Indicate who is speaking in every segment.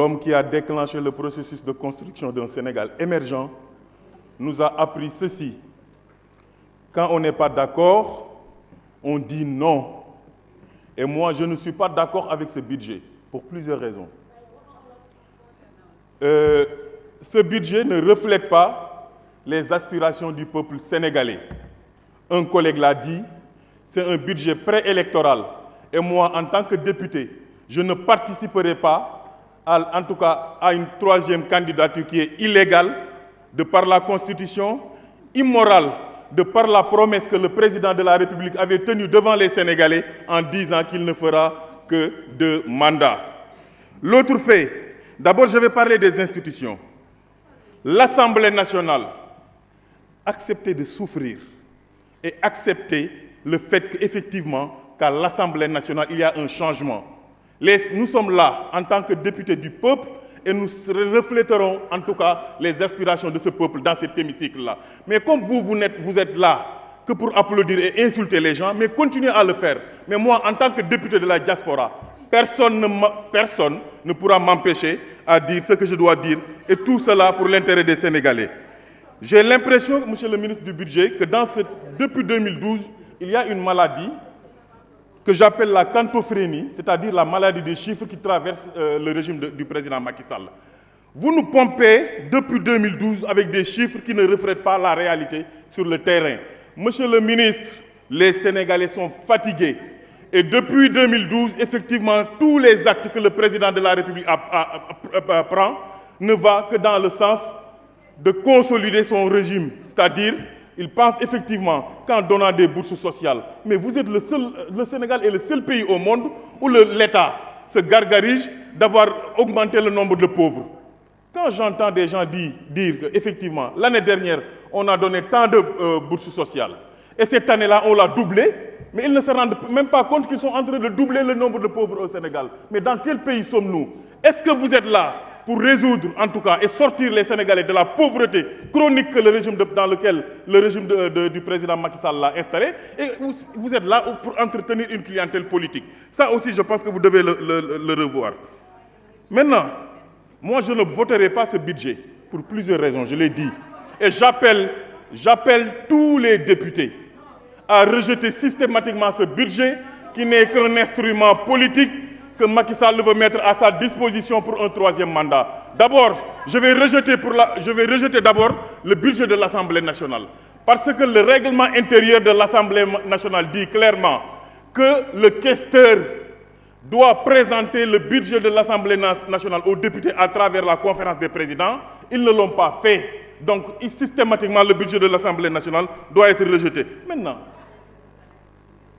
Speaker 1: l'homme qui a déclenché le processus de construction d'un Sénégal émergent, nous a appris ceci. Quand on n'est pas d'accord, on dit non. Et moi, je ne suis pas d'accord avec ce budget, pour plusieurs raisons. Ce budget ne reflète pas les aspirations du peuple sénégalais. Un collègue l'a dit, c'est un budget préélectoral. Et moi, en tant que député, je ne participerai pas, en tout cas, à une troisième candidature qui est illégale, de par la Constitution, immorale, de par la promesse que le président de la République avait tenue devant les Sénégalais en disant qu'il ne fera que 2 mandats. L'autre fait, d'abord je vais parler des institutions. L'Assemblée nationale, accepter de souffrir et accepter le fait qu'effectivement, qu'à l'Assemblée nationale, il y a un changement. Nous sommes là en tant que députés du peuple et nous refléterons en tout cas les aspirations de ce peuple dans cet hémicycle-là. Mais comme vous êtes là que pour applaudir et insulter les gens, mais continuez à le faire. Mais moi, en tant que député de la diaspora, personne ne pourra m'empêcher à dire ce que je dois dire, et tout cela pour l'intérêt des Sénégalais. J'ai l'impression, monsieur le ministre du Budget, que depuis 2012, il y a une maladie que j'appelle la cantophrénie, c'est-à-dire la maladie des chiffres qui traverse le régime du président Macky Sall. Vous nous pompez depuis 2012 avec des chiffres qui ne reflètent pas la réalité sur le terrain. Monsieur le ministre, les Sénégalais sont fatigués. Et depuis 2012, effectivement, tous les actes que le président de la République prend ne vont que dans le sens de consolider son régime, c'est-à-dire il pense effectivement qu'en donnant des bourses sociales, mais vous êtes le Sénégal est le seul pays au monde où l'État se gargarise d'avoir augmenté le nombre de pauvres. Quand j'entends des gens dire qu'effectivement, l'année dernière, on a donné tant de bourses sociales, et cette année-là, on l'a doublé, mais ils ne se rendent même pas compte qu'ils sont en train de doubler le nombre de pauvres au Sénégal. Mais dans quel pays sommes-nous? Est-ce que vous êtes là pour résoudre, en tout cas, et sortir les Sénégalais de la pauvreté chronique que dans lequel le régime du président Macky Sall l'a installé, et vous êtes là pour entretenir une clientèle politique? Ça aussi, je pense que vous devez le revoir. Maintenant, moi, je ne voterai pas ce budget, pour plusieurs raisons, je l'ai dit. Et j'appelle tous les députés à rejeter systématiquement ce budget qui n'est qu'un instrument politique que Macky Sall veut mettre à sa disposition pour un 3e mandat. D'abord, je vais rejeter d'abord le budget de l'Assemblée nationale. Parce que le règlement intérieur de l'Assemblée nationale dit clairement que le questeur doit présenter le budget de l'Assemblée nationale aux députés à travers la conférence des présidents. Ils ne l'ont pas fait. Donc, systématiquement, le budget de l'Assemblée nationale doit être rejeté. Maintenant,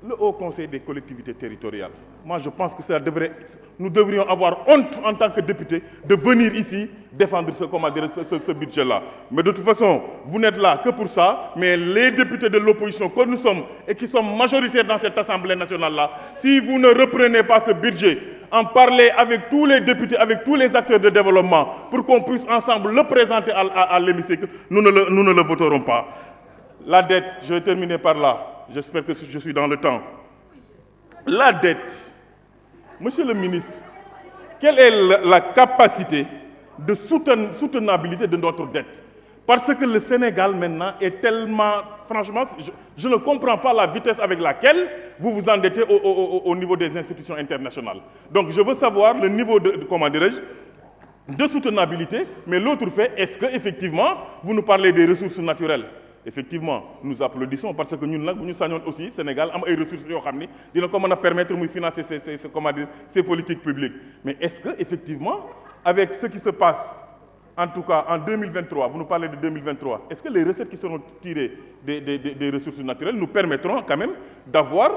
Speaker 1: le Haut Conseil des collectivités territoriales, moi je pense que nous devrions avoir honte en tant que députés de venir ici défendre ce budget-là. Mais de toute façon, vous n'êtes là que pour ça, mais les députés de l'opposition que nous sommes et qui sont majoritaires dans cette Assemblée nationale-là, si vous ne reprenez pas ce budget, en parler avec tous les députés, avec tous les acteurs de développement, pour qu'on puisse ensemble le présenter à l'hémicycle, nous ne le voterons pas. La dette, je vais terminer par là. J'espère que je suis dans le temps. La dette, monsieur le ministre, quelle est la capacité de soutenabilité de notre dette? Parce que le Sénégal maintenant est tellement, franchement, je ne comprends pas la vitesse avec laquelle vous vous endettez au niveau des institutions internationales. Donc je veux savoir le niveau de soutenabilité, mais l'autre fait, est-ce qu'effectivement, vous nous parlez des ressources naturelles? Effectivement, nous applaudissons parce que nous savions aussi Sénégal a des ressources qui nous permettre de financer ces politiques publiques. Mais est-ce qu'effectivement, avec ce qui se passe, en tout cas en 2023, vous nous parlez de 2023, est-ce que les recettes qui seront tirées des ressources naturelles nous permettront quand même d'avoir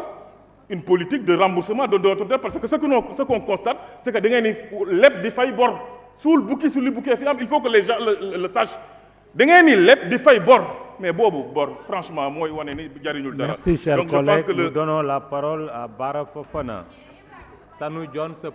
Speaker 1: une politique de remboursement de notre dette? Parce que ce qu'on constate, c'est que il faut que les gens le sachent. Mais franchement, moi,
Speaker 2: merci, chers collègues. Nous donnons la parole à Bara Fofana. Ça nous donne ce...